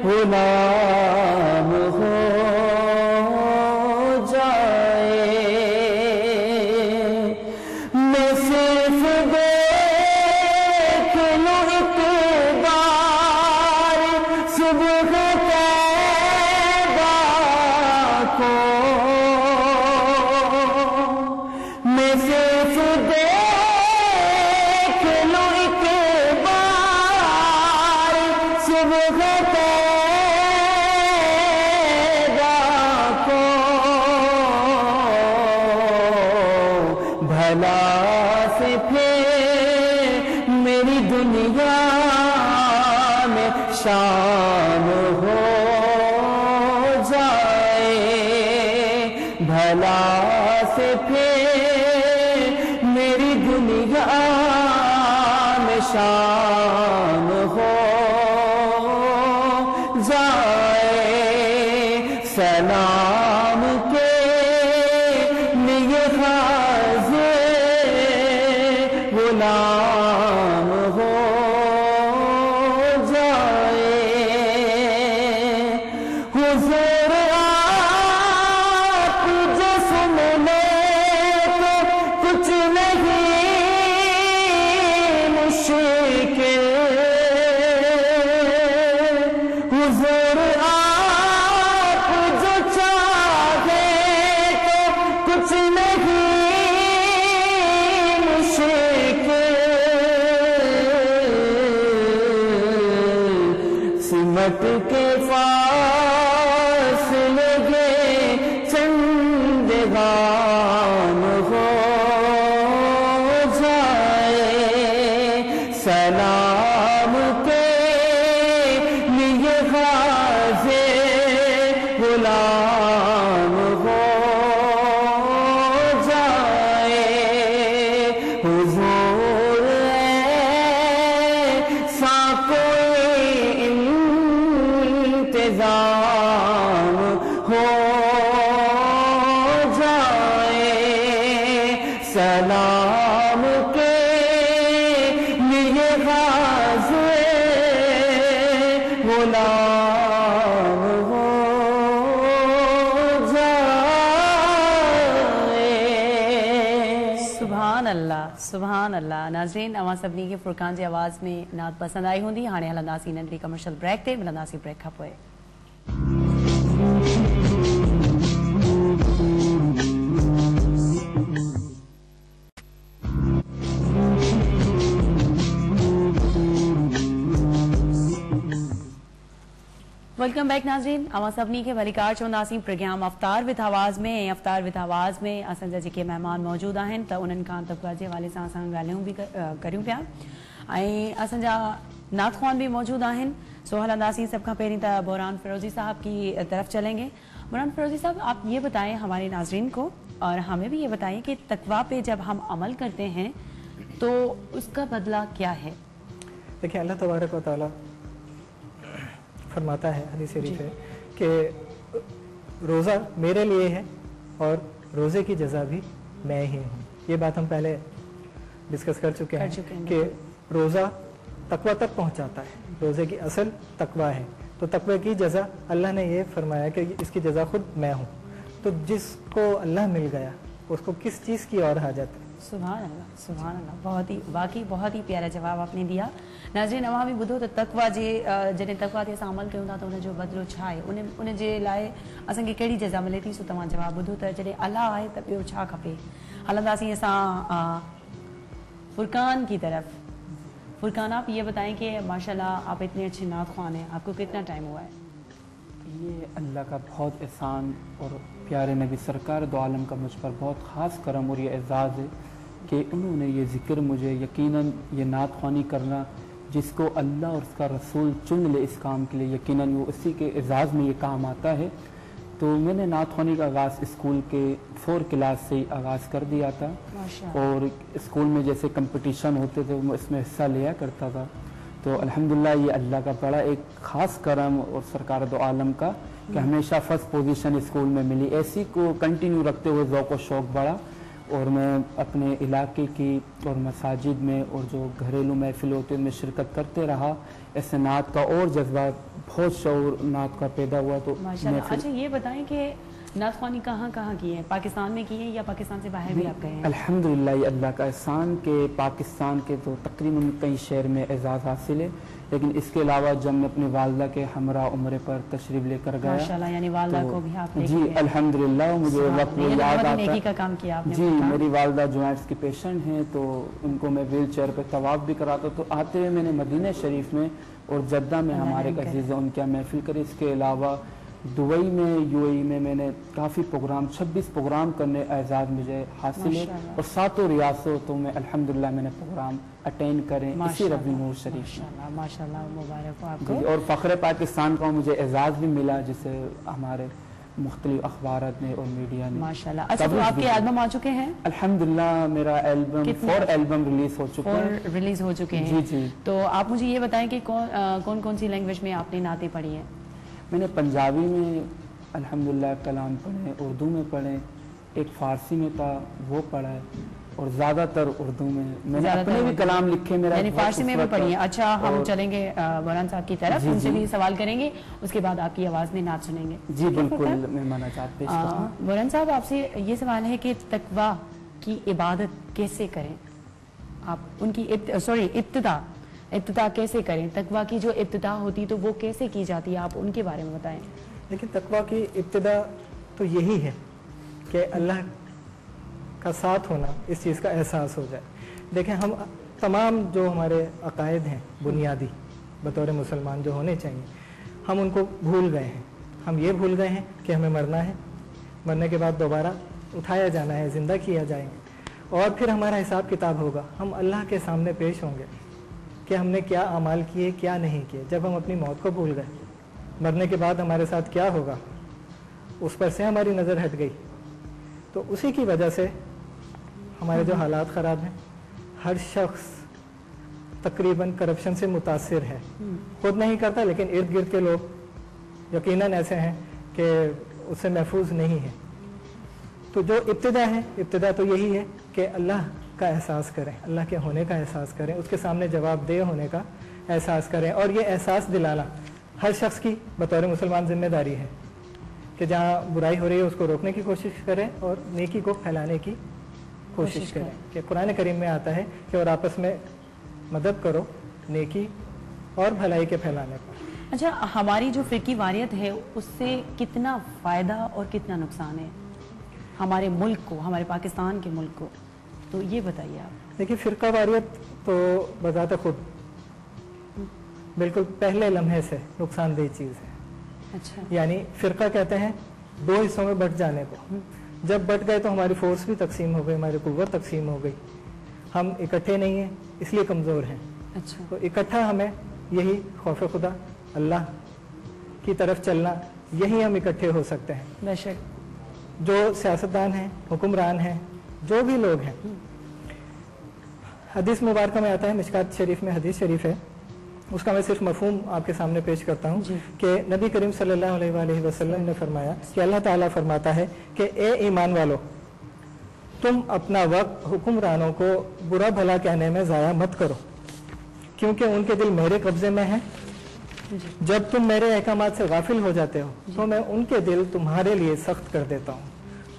غلام ہو جائے میں صرف دیکھ لوں ایک بار صبح طیبہ کو میں صرف دیکھ لوں ایک بار صبح طیبہ کو بھلا سے پھر میری دنیا میں شام ہو جائے بھلا سے پھر میری دنیا میں شام ہو جائے سلام کے لیے حاضر غلام ہو جائے حضور آپ جسم میں تو کچھ نہیں مشکل حضور آپ جو چاہے تو کچھ نہیں مشکل سمٹ کے فاصلے چند گام ہو جائے سلام کے لیے حاضر غلام ہو جائے حضور ایسا کوئی انتظام ہو جائے سلام کے لیے حاضر غلام ہو جائے سبحان اللہ سبحان اللہ ناظرین اواں سبنی کے فرقان جی آواز میں نعت پسند آئی ہوندی ہانے ہلنداسی ننڈی کمرشل بریک تے ملنداسی بریک کھا پوئے ویلکم بیک ناظرین اواں سبنی کے ولیکار چونداسی پروگرام افطار وتھ آواز میں افطار وتھ آواز میں اساں جے مہمان موجود آہن تا انہن کان طبقہ جے حوالے سان اساں ڳالهيون بھی کریوں پیا ऐं असांजा नात ख़्वान भी मौजूद आहिनि सो हलंदासीं सब का पहिरीं त बुरहान फिरोजी साहब की तरफ चलेंगे बुरहान फिरोजी साहब आप ये बताएं हमारे नाजरीन को और हमें भी ये बताएं कि तकवा पे जब हम अमल करते हैं तो उसका बदला क्या है देखिए अल्लाह तबारक व तआला फरमाता है हदीस शरीफ है कि रोज़ा मेरे लिए है और रोज़े की जज़ा भी मैं ही हूँ ये बात हम पहले डिस्कस कर चुके हैं कि रोज़ा तकवा तक पहुँचाता है रोज़े की असल तकवा है तो तकवे की जज़ा अल्लाह ने ये फरमाया कि इसकी जज़ा खुद मैं हूँ तो जिसको अल्लाह मिल गया उसको किस चीज़ की और हाजत है सुभान अल्लाह बहुत ही वाकई बहुत ही प्यारा जवाब आपने दिया नाज़रीन अवां भी ॿुधो त तकवा जे जॾहिं तकवा ते असां अमल कयूं था त उनजो बदिलो छा आहे उन जे लाइ असांखे कहिड़ी जज़ा मिले थी सो तव्हां जवाबु ॿुधो त जॾहिं अल्लाह आहे त ॿियो छा खपे हलंदासीं असां फुरकान की तरफ फुरकान आप ये बताएं कि माशाल्लाह आप इतने अच्छे नात ख़्वान हैं आपको कितना टाइम हुआ है ये अल्लाह का बहुत एहसान और प्यारे नबी सरकार दो आलम का मुझ पर बहुत ख़ास करम और ये एज़ाज़ है कि उन्होंने ये ज़िक्र मुझे यकीनन ये नात ख़्वानी करना जिसको अल्लाह और उसका रसूल चुन ले इस काम के लिए यकीनन वो इसी के एज़ाज़ में ये काम आता है तो मैंने नात ख़्वानी का आगाज़ स्कूल के 4 क्लास से ही आगाज़ कर दिया था और स्कूल में जैसे कंपटीशन होते थे मैं इसमें हिस्सा लिया करता था तो अल्हम्दुलिल्लाह ये अल्लाह का बड़ा एक ख़ास करम और सरकार दो आलम का कि हमेशा फर्स्ट पोजीशन स्कूल में मिली ऐसी को कंटिन्यू रखते हुए ज़ौक़ व शौक़ बढ़ा और मैं अपने इलाके की और मसाजिद में और जो घरेलू महफिल होती है उनमें शिरकत करते रहा ऐसे नात का और जज्बा बहुत शऊर नात का पैदा हुआ। तो माशाल्लाह। अच्छा ये बताएं कि नात ख़्वानी कहाँ कहाँ की है, पाकिस्तान में की है या पाकिस्तान से बाहर भी आप गए हैं? अल्हम्दुलिल्लाह, ये अल्लाह का एहसान के पाकिस्तान के तो तकरीबन कई शहर में एजाज़ हासिल है, लेकिन इसके अलावा जब मैं अपनी वालदा के हमरा उम्र पर तशरीफ लेकर गया, माशाल्लाह, यानी वालदा को भी आप जी अल्हम्दुलिल्लाह, मुझे वक्त वो याद आता नेकी का काम किया आपने। जी, मेरी वालदा जॉइंट्स की पेशेंट हैं, तो उनको मैं व्हील चेयर पर तवाफ भी कराता। तो आते हुए मैंने मदीना शरीफ में और जद्दा में हमारे अजीज़ हैं उनके महफिल करी। इसके अलावा दुबई में, यूएई में मैंने काफ़ी प्रोग्राम, 26 प्रोग्राम करने एजाज़ मुझे हासिल है, और 7 रियासतों में अल्हम्दुलिल्लाह मैंने प्रोग्राम अटेंड करें इसी रबी नूर शरीफ में। माशाल्लाह, मुबारक हो आपको। और फ़ख्र पाकिस्तान का मुझे एजाज़ भी मिला, जिसे हमारे मुख्तलिफ अखबारात ने और मीडिया ने। माशाल्लाह। अच्छा, तो आपके एल्बम आ चुके हैं? अल्हम्दुलिल्लाह, मेरा एल्बम 4 एल्बम रिलीज हो चुके हैं। 4 रिलीज हो चुके हैं। जी जी। तो आप मुझे ये बताएं कि कौन कौन सी लैंग्वेज में आपने नाते पढ़ी हैं? मैंने पंजाबी में अल्हम्दुलिल्लाह कलाम पढ़े, उर्दू में पढ़े, एक फ़ारसी में था वो पढ़ा है, और ज़्यादातर उर्दू में। मैंने अपने भी कलाम लिखे, मेरा यानी फ़ारसी में भी पढ़ी है। अच्छा, हम चलेंगे मौलाना साहब की तरफ, उनसे भी सवाल करेंगे, उसके बाद आपकी आवाज़ में नात सुनेंगे। जी बिल्कुल, मैं माना चाहते हैं। मौलाना साहब, आपसे ये सवाल है कि तकवा की इबादत कैसे करें आप? उनकी इब्तिदा कैसे करें? तकवा की जो इब्तिदा होती तो वो कैसे की जाती है, आप उनके बारे में बताएं। लेकिन तकवा की इब्तिदा तो यही है कि अल्लाह का साथ होना, इस चीज़ का एहसास हो जाए। देखें, हम तमाम जो हमारे अकायद हैं बुनियादी बतौर मुसलमान जो होने चाहिए, हम उनको भूल गए हैं। हम ये भूल गए हैं कि हमें मरना है, मरने के बाद दोबारा उठाया जाना है, ज़िंदा किया जाएंगे, और फिर हमारा हिसाब किताब होगा। हम अल्लाह के सामने पेश होंगे कि हमने क्या अमाल किए, क्या नहीं किए। जब हम अपनी मौत को भूल गए, मरने के बाद हमारे साथ क्या होगा, उस पर से हमारी नज़र हट गई, तो उसी की वजह से हमारे जो हालात ख़राब हैं। हर शख्स तकरीबन करप्शन से मुतासिर है, खुद नहीं करता, लेकिन इर्द गिर्द के लोग यकीनन ऐसे हैं कि उससे महफूज नहीं है। तो जो इब्तिदा है, इब्तिदा तो यही है कि अल्लाह का एहसास करें, अल्लाह के होने का एहसास करें, उसके सामने जवाबदेह होने का एहसास करें, और ये एहसास दिलाना हर शख्स की बतौर मुसलमान जिम्मेदारी है कि जहाँ बुराई हो रही है उसको रोकने की कोशिश करें और नेकी को फैलाने की कोशिश करें। कि कुरान करीम में आता है कि और आपस में मदद करो नेकी और भलाई के फैलाने पर। अच्छा, हमारी जो फ़िरकी वारियत है उससे कितना फ़ायदा और कितना नुकसान है हमारे मुल्क को, हमारे पाकिस्तान के मुल्क को, तो ये बताइए आप। देखिए, फ़िरका वारियत तो बज़ात खुद बिल्कुल पहले लम्हे से नुकसानदेह चीज़ है। अच्छा। यानी फ़िरका कहते हैं 2 हिस्सों में बट जाने को। जब बट गए तो हमारी फोर्स भी तकसीम हो गई, हमारी कुव्वत तकसीम हो गई, हम इकट्ठे नहीं हैं, इसलिए कमज़ोर हैं। अच्छा। तो इकट्ठा हमें यही खौफ खुदा, अल्लाह की तरफ चलना, यही हम इकट्ठे हो सकते हैं। बेशक। जो सियासतदान हैं, हुक्मरान हैं, जो भी लोग हैं, हदीस मुबारक में आता है, मिशकात शरीफ में हदीस शरीफ है, उसका मैं सिर्फ मफहूम आपके सामने पेश करता हूँ कि नबी करीम सल्लल्लाहु अलैहि वसल्लम ने फरमाया कि अल्लाह ताला फरमाता है कि ए ईमान वालो, तुम अपना वक्त हुक्मरानों को बुरा भला कहने में ज़ाया मत करो, क्योंकि उनके दिल मेरे कब्जे में है। जब तुम मेरे अहकामात से गाफिल हो जाते हो तो मैं उनके दिल तुम्हारे लिए सख्त कर देता हूँ,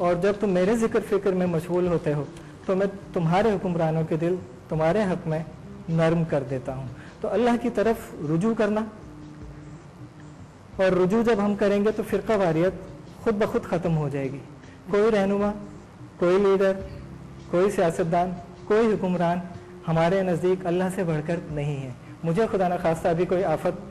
और जब तुम मेरे जिक्र फिक्र में मशगूल होते हो तो मैं तुम्हारे हुक्मरानों के दिल तुम्हारे हक में नरम कर देता हूँ। तो अल्लाह की तरफ रुजू करना, और रुजू जब हम करेंगे तो फ़िरका वारियत खुद ब खुद ख़त्म हो जाएगी। कोई रहनुमा, कोई लीडर, कोई सियासतदान, कोई हुक्मरान हमारे नज़दीक अल्लाह से बढ़कर नहीं है। मुझे खुदा न खास्ता अभी कोई आफत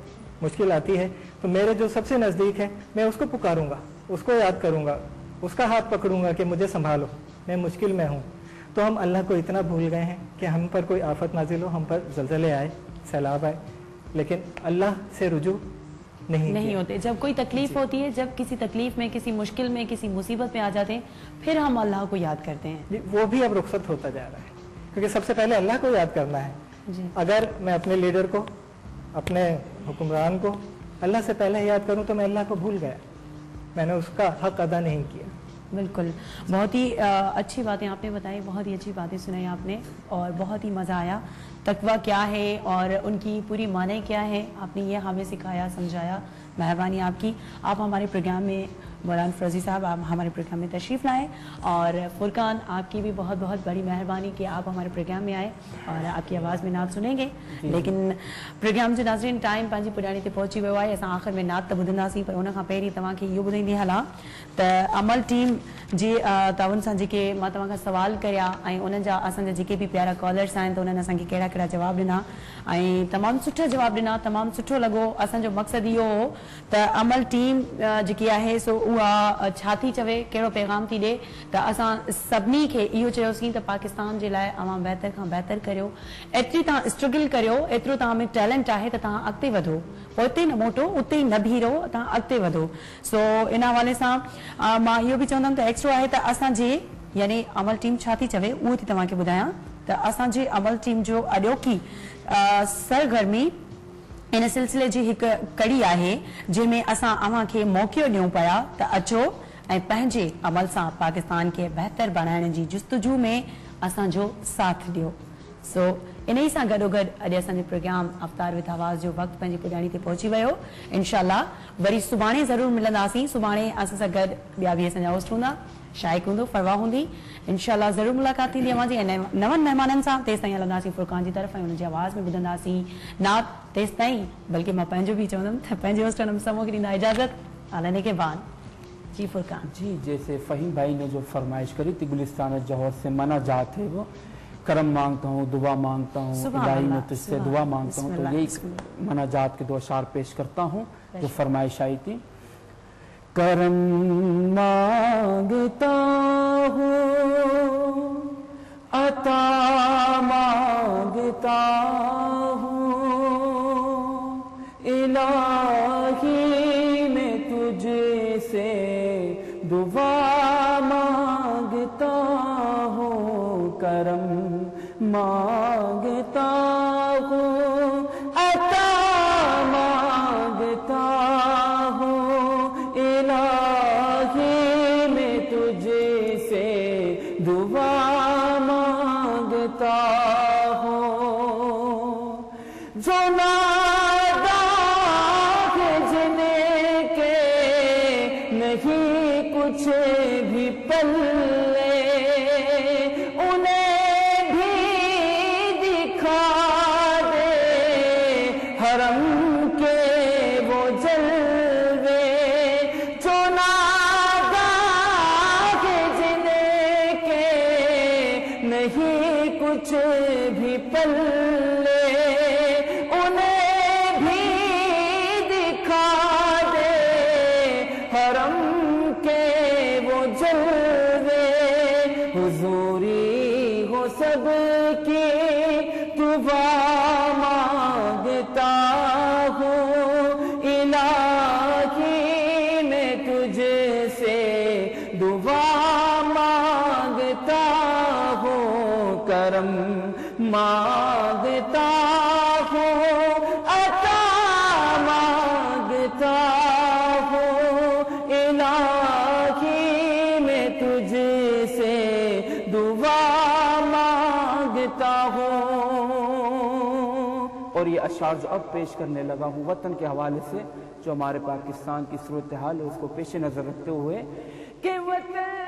मुश्किल आती है तो मेरे जो सबसे नज़दीक है मैं उसको पुकारूंगा, उसको याद करूंगा, उसका हाथ पकड़ूंगा कि मुझे संभालो, मैं मुश्किल में हूँ। तो हम अल्लाह को इतना भूल गए हैं कि हम पर कोई आफत नाजिल हो, हम पर ज़लज़ले आए, सैलाब आए, लेकिन अल्लाह से रुजू नहीं होते। जब कोई तकलीफ होती है, जब किसी तकलीफ में, किसी मुश्किल में, किसी मुसीबत में आ जाते हैं, फिर हम अल्लाह को याद करते हैं। वो भी अब रुखसत होता जा रहा है, क्योंकि सबसे पहले अल्लाह को याद करना है। अगर मैं अपने लीडर को, अपने हुक्मरान को अल्लाह से पहले याद करूं तो मैं अल्लाह को भूल गया, मैंने उसका हक अदा नहीं किया। बिल्कुल, बहुत ही अच्छी बातें आपने बताई, बहुत ही अच्छी बातें सुनाई आपने, और बहुत ही मज़ा आया। तकवा क्या है और उनकी पूरी माने क्या है, आपने ये हमें सिखाया, समझाया। मेहरबानी आपकी। आप हमारे प्रोग्राम में, मौलाना फरोजी साहब, आप हमारे प्रोग्राम में तशरीफ़ लाएँ। और फुरकान, आपकी भी बहुत बहुत बड़ी मेहरबानी कि आप हमारे प्रोग्राम में आए और आपकी आवाज़ में नात सुनेंगे। लेकिन प्रोग्राम जो नाज़रीन टाइम पंहिंजी पुॼाणी ते पहुची वियो आहे। असां आख़िर में नात त ॿुधंदासीं, पर उन खां पहिरीं तव्हांखे इहो ॿुधाईंदी हलां त अमल टीम जे ताउन सां जेके मां तव्हां खां सवाल कया ऐं उन्हनि जा असांजा जेके बि प्यारा कॉलर्स आहिनि त उन्हनि असांखे कहिड़ा कहिड़ा जवाब ॾिना ऐं तमामु सुठा जवाब ॾिना, तमामु सुठो लॻो। असांजो मक़सदु इहो हो त अमल टीम जेकी आहे सो उहा छा थी चवे, कहिड़ो पैगाम थी ॾे, त असां सभिनी खे इहो चयोसीं त पाकिस्तान जे लाइ अवां बहितर खां बहितर करियो, एतिरी तव्हां स्ट्रगल करियो, एतिरो तव्हां में टैलेंट आहे त तव्हां अॻिते वधो, पोइ उते न मोटो, उते ई न बीहो, तव्हां अॻिते वधो। सो इन हवाले सां मां इहो बि चवंदमि त एक्स्ट्रो आहे त असांजे यानी अमल टीम छा थी चवे उहो थी तव्हांखे ॿुधायां त असांजे अमल टीम जो अॼोकी सरगर्मी इन सिलसिले जी हिकु कड़ी आहे जंहिंमें असां अव्हांखे मौक़ो ॾियूं पिया त अचो ऐं पंहिंजे अमल सां पाकिस्तान खे बहितर बणाइण जी जुस्तजू में असांजो साथ ॾियो। सो इन ई सां गॾोगॾु अॼु असांजे प्रोग्राम अफ्तार विद आवाज़ जो वक़्तु पंहिंजी पुॼाणी ते पहुची वियो। इनशाला वरी सुभाणे ज़रूरु मिलंदासीं। सुभाणे असां सां गॾु ॿिया बि असांजा होस्ट हूंदा, शाइक हूंदो, फरवा हूंदी। इनशाला ज़रूरु मुलाक़ात थींदी अव्हांजी ऐं नवनि महिमाननि सां। तेसि ताईं हलंदासीं फुरकान जी तरफ़ ऐं हुनजी आवाज़ में ॿुधंदासीं नात। तेसि ताईं बल्कि मां पंहिंजो बि चवंदमि त पंहिंजे होस्ट समूह खे ॾींदा इजाज़त। आलने के बाद जी फुरकान जी, जैसे फ़हीम भाई ने जो फरमाइश करी थी गुलिस्तान जौहर से मना जात है वो करम मांगता हूँ, दुआ मांगता हूँ, इलाही में तुझसे दुआ मांगता हूँ, तो यही मना जात के दो अशार पेश करता हूँ जो फरमाइश आई थी। करम मांगता हूँ, अता मांगता हूँ, इलाही में तुझसे दुआ मांगता हूँ, करम मांगता हूँ, अता मांगता हूँ, इलाही में तुझसे दुआ मांगता हूँ। जो नादा है जिनके नहीं कुछ भी पल्ले, उन्हें भी दिखा दे हरम के वो जलवे। जो नादा है जिनके नहीं कुछ भी पल्ले, उन्हें भी दिखा दे हरम के वो जलवे। हुजूरी हो सबकी दुआ मांगता हूँ, इलाही में तुझसे दुआ मांगता हूँ, करम मांगता हूँ, अता मांगता हूँ, इलाही में तुझसे दुआ मांगता हूँ। और ये अशार जो अब पेश करने लगा हूँ वतन के हवाले से, जो हमारे पाकिस्तान की सूरत हाल है उसको पेश नजर रखते हुए कि वतन